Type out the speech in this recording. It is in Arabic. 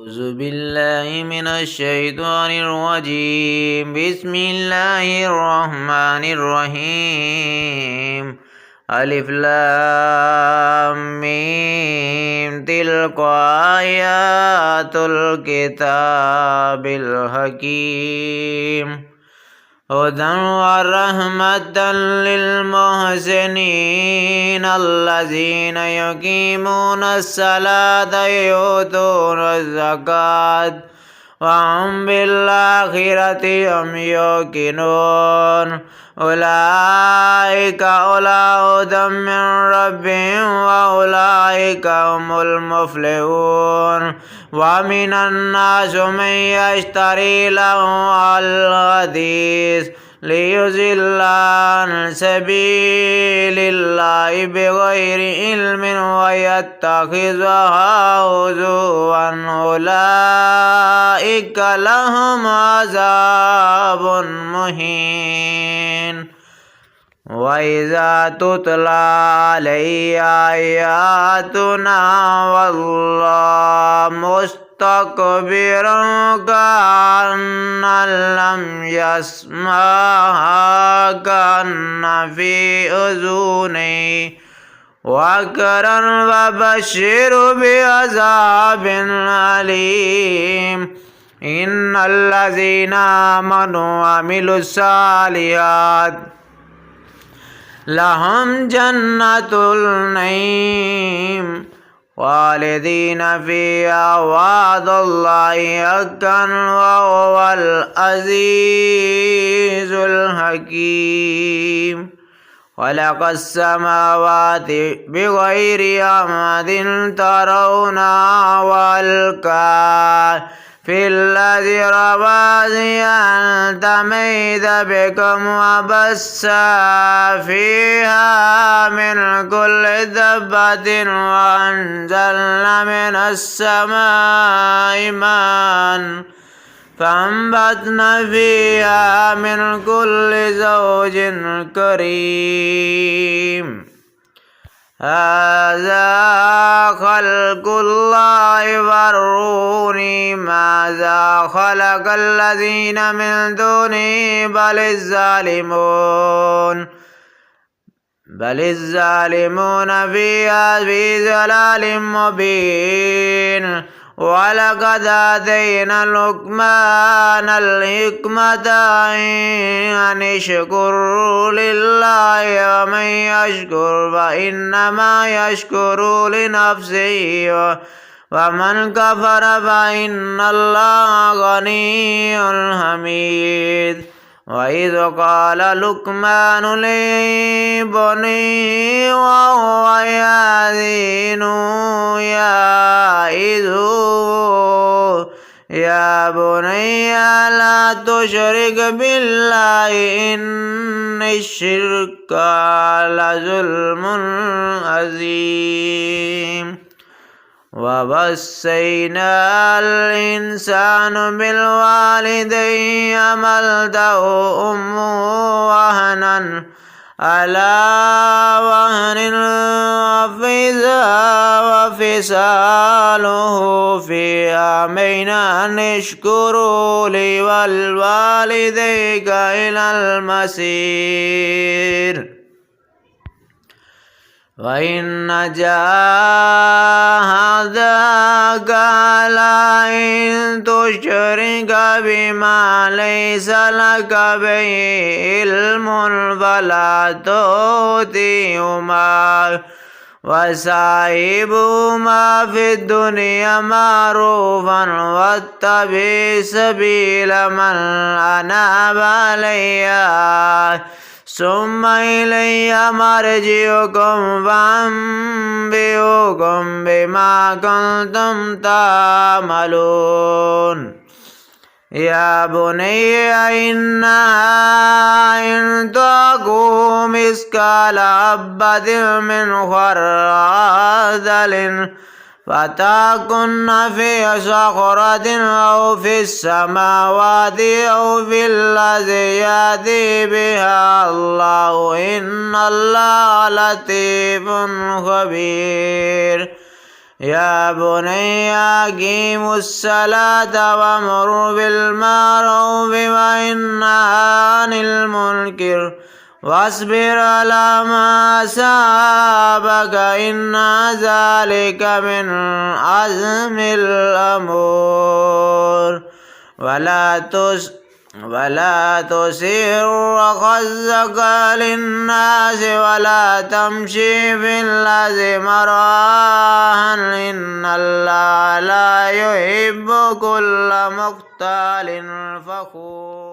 أعوذ بالله من الشيطان الرجيم. بسم الله الرحمن الرحيم. ألف لام ميم. تلك آيات الكتاب الحكيم. هدى ورحمة للمحسنين الذين يقيمون الصلاة ويؤتون الزكاة وهم بالآخرة هم يوقنون. أولئك على هدى من ربهم وأولئك هم المفلحون. ومن الناس من يشتري له الحديث ليضل عن سبيل الله بغير علم ويتخذها هزوا. أولئك لهم عذاب مهين. وإذا تتلى عليه آياتنا والله مستكبرا كأن لم يسمعها كأن في أذنيه وقرا وبشر بعذاب أليم. إن الذين آمنوا وعملوا الصالحات لهم جنة النعيم خالدين فيها وعد الله حقا وهو العزيز الحكيم. خلق السماوات بغير عمد ترونها والأرض في الذي رواسي أن تميد بكم وبث فيها من كل دابة وأنزلنا من السماء ماء فأنبتنا فيها من كل زوج كريم. هذا خلق الله فاروني ماذا خلق الذين من دونه بل الظالمون في ضلال مبين. ولقد آتينا لقمان الحكمة أن اشكر لله ومن يشكر فإنما يشكر لنفسه ومن كفر فإن الله غني حميد. وإذ قال لقمان لابنه وهو يعظه يا بني لا تشرك بالله إن الشرك لظلم عظيم. ووصينا الإنسان بالوالدين حملته أمه وهنا على وهن وفصاله في عامين أن اشكروا لي ولوالديك إلى المصير. وإن جاهداك على أن تشرك بما ليس لك به علم فلا تطعهما وصاحبهما في الدنيا معروفا واتبع سبيل من أناب إلي ثم إلي مرجعكم فأنبئكم بما كنتم تعملون. يا بني إنها إن تكن مثقال حبة من خردل فتكن في صخرة أو في السماوات أو في الأرض يأتي بها الله إن الله لطيف خبير. يا بني أقيم الصلاة وأمر بالمعروف وانهى عن المنكر واصبر على ما أصابك إن ذلك من عزم الأمور ولا تسر خزك للناس ولا تمشي في الأرض مرحا إن الله لا يحب كل مختال فخور.